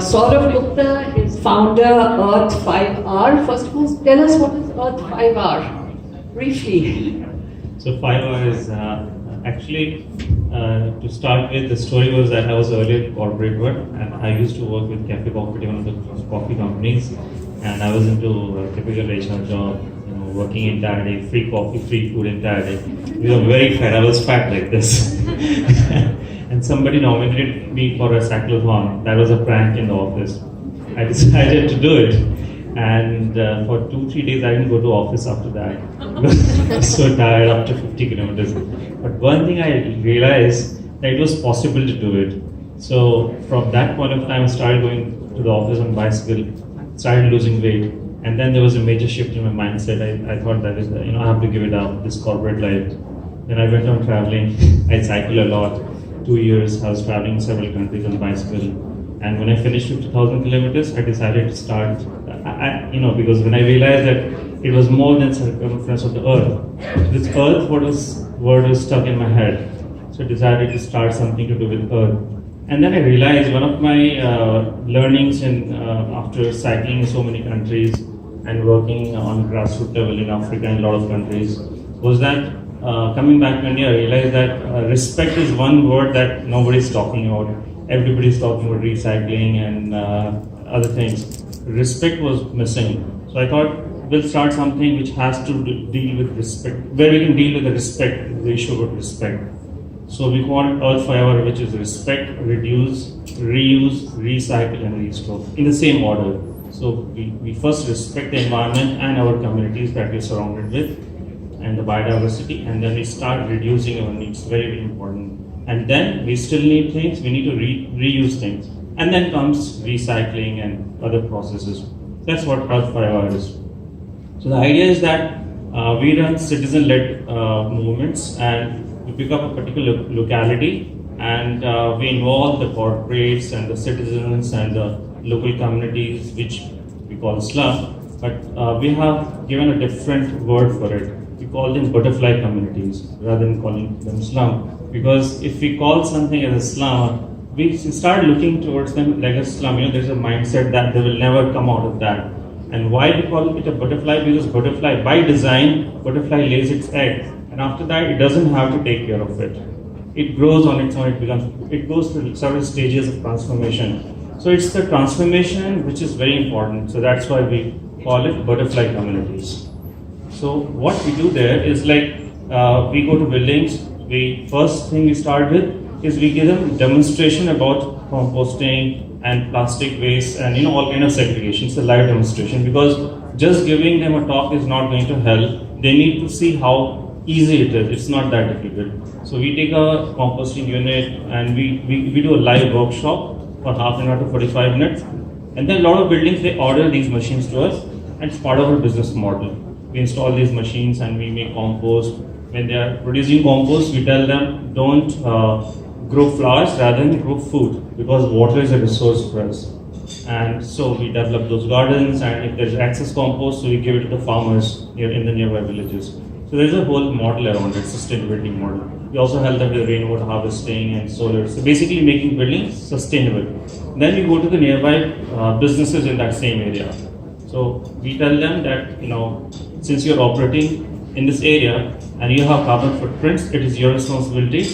Saurabh Gupta is founder Earth5R. First of all, tell us what is Earth5R, briefly. So 5R is actually, to start with, the story was that I was earlier corporate work, and I used to work with Cafe Coffee, one of the coffee companies, and I was into a typical HR job, working entire day, free coffee, free food entire day. We were very fat. I was fat like this. And somebody nominated me for a cyclothon. That was a prank in the office. I decided to do it. And for 2-3 days, I didn't go to office after that. I was so tired after 50 kilometers. But one thing I realized, that it was possible to do it. So from that point of time, I started going to the office on bicycle, started losing weight. And then there was a major shift in my mindset. I thought that is, I have to give it up, this corporate life. Then I went on traveling. I cycle a lot. 2 years, I was traveling in several countries on bicycle. And when I finished 50,000 kilometers, I decided to start, because when I realized that it was more than circumference of the earth. This earth word was stuck in my head. So I decided to start something to do with earth. And then I realized one of my learnings after cycling in so many countries and working on grassroots level in Africa and a lot of countries was that coming back to India, I realized that respect is one word that nobody's talking about. Everybody's talking about recycling and other things. Respect was missing. So I thought we'll start something which has to deal with respect, where we can deal with the respect, the issue of respect. So we call it Earth5R, which is respect, reduce, reuse, recycle, and restore in the same order. So we first respect the environment and our communities that we're surrounded with, and the biodiversity, and then we start reducing our needs. Very, very important. And then we still need things, we need to reuse things. And then comes recycling and other processes. That's what Earth5R is. So the idea is that we run citizen-led movements, and we pick up a particular locality, and we involve the corporates and the citizens and the local communities, which we call slum. But we have given a different word for it. We call them butterfly communities rather than calling them slum. Because if we call something as a slum, we start looking towards them like a slum. There's a mindset that they will never come out of that. And why we call it a butterfly? Because butterfly, by design, butterfly lays its egg. And after that, it doesn't have to take care of it. It grows on its own. It goes through several stages of transformation. So it's the transformation which is very important. So that's why we call it butterfly communities. So what we do there is we go to buildings. First thing we start with is we give them demonstration about composting and plastic waste and all kind of segregation. It's a live demonstration, because just giving them a talk is not going to help. They need to see how easy it is. It's not that difficult. So we take a composting unit and we do a live workshop for half an hour to 45 minutes. And then a lot of buildings, they order these machines to us, and it's part of our business model. We install these machines and we make compost. When they are producing compost, we tell them don't grow flowers, rather than grow food, because water is a resource for us. And so we develop those gardens, and if there's excess compost, so we give it to the farmers in the nearby villages. So there's a whole model around it, sustainability model. We also help them with rainwater harvesting and solar. So basically making buildings sustainable. Then we go to the nearby businesses in that same area. So we tell them that, since you're operating in this area and you have carbon footprints, it is your responsibility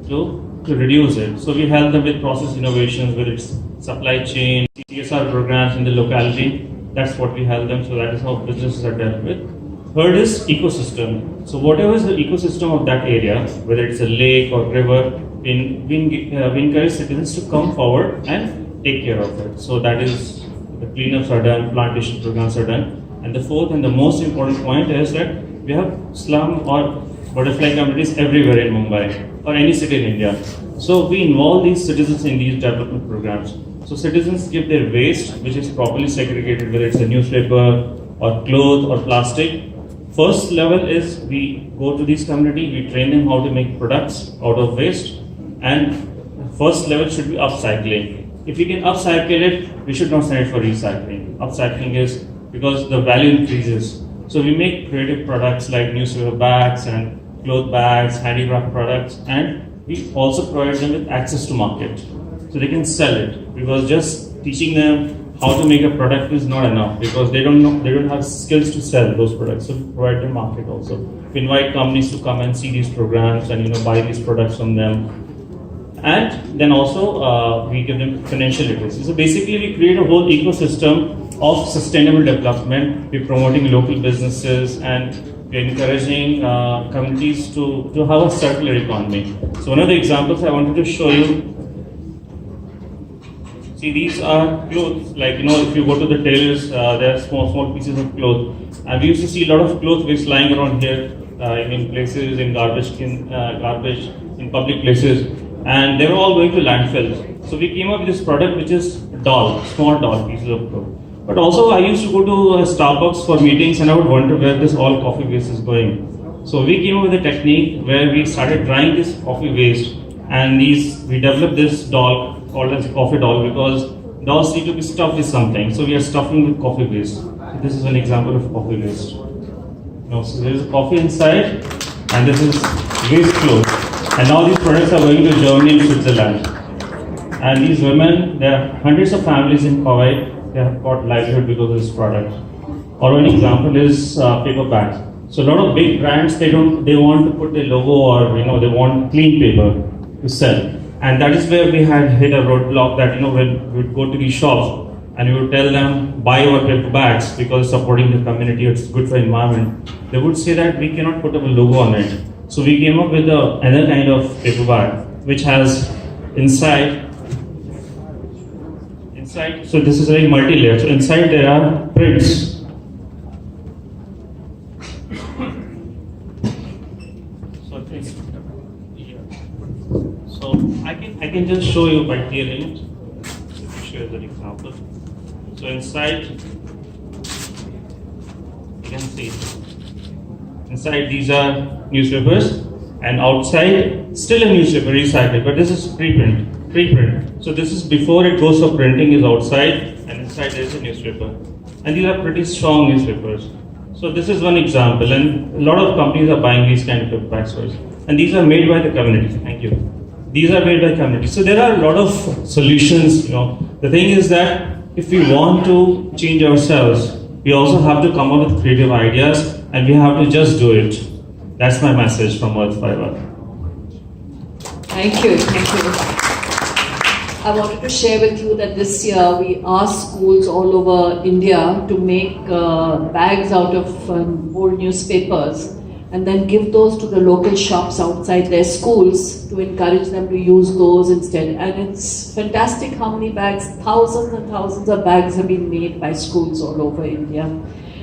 to reduce it. So we help them with process innovations, whether it's supply chain, CSR programs in the locality. That's what we help them. So that is how businesses are dealt with. Third is ecosystem. So whatever is the ecosystem of that area, whether it's a lake or river, we encourage citizens to come forward and take care of it. So that is, the cleanups are done, plantation programs are done. And the fourth and the most important point is that we have slum or butterfly communities everywhere in Mumbai or any city in India. So we involve these citizens in these development programs. So citizens give their waste, which is properly segregated, whether it's a newspaper or cloth or plastic. First level is we go to this community, we train them how to make products out of waste, and first level should be upcycling. If we can upcycle it, we should not send it for recycling. Upcycling is because the value increases. So we make creative products like newspaper bags and cloth bags, handicraft products, and we also provide them with access to market. So they can sell it, because just teaching them how to make a product is not enough because they don't have skills to sell those products. So we provide the market also. We invite companies to come and see these programs and buy these products from them. And then also we give them financial literacy. So basically we create a whole ecosystem of sustainable development. We're promoting local businesses and we're encouraging communities to have a circular economy. So one of the examples I wanted to show you, see these are clothes, like if you go to the tailors, there are small pieces of cloth. And we used to see a lot of clothes waste lying around here in places, in garbage, in public places. And they were all going to landfills. So we came up with this product which is small doll pieces of cloth. But also I used to go to Starbucks for meetings and I would wonder where this all coffee waste is going. So we came up with a technique where we started drying this coffee waste and we developed this doll called as coffee doll because dolls need to be stuffed with something. So we are stuffing with coffee waste. This is an example of coffee waste. So there is coffee inside and this is waste clothes. And now these products are going to Germany and Switzerland. And these women, there are hundreds of families in Kuwait, they have got livelihood because of this product. Or an example is paper bags. So a lot of big brands, they want to put a logo or they want clean paper to sell. And that is where we had hit a roadblock that when we would go to these shops and we would tell them buy our paper bags because it's supporting the community, it's good for environment. They would say that we cannot put up a logo on it. So we came up with another kind of paper bag which has inside, so this is very multi-layered. So inside there are prints. So I can just show you by tearing it. Let me show you an example. So inside you can see. Inside these are newspapers and outside still a newspaper recycled, but this is preprint. So this is before it goes for printing is outside and inside there is a newspaper. And these are pretty strong newspapers. So this is one example and a lot of companies are buying these kind of paper bags. And these are made by the community. Thank you. These are made by community. So there are a lot of solutions. The thing is that if we want to change ourselves, we also have to come up with creative ideas and we have to just do it. That's my message from Earth5R. Thank you. I wanted to share with you that this year we asked schools all over India to make bags out of old newspapers and then give those to the local shops outside their schools to encourage them to use those instead. And it's fantastic how many bags, thousands and thousands of bags have been made by schools all over India.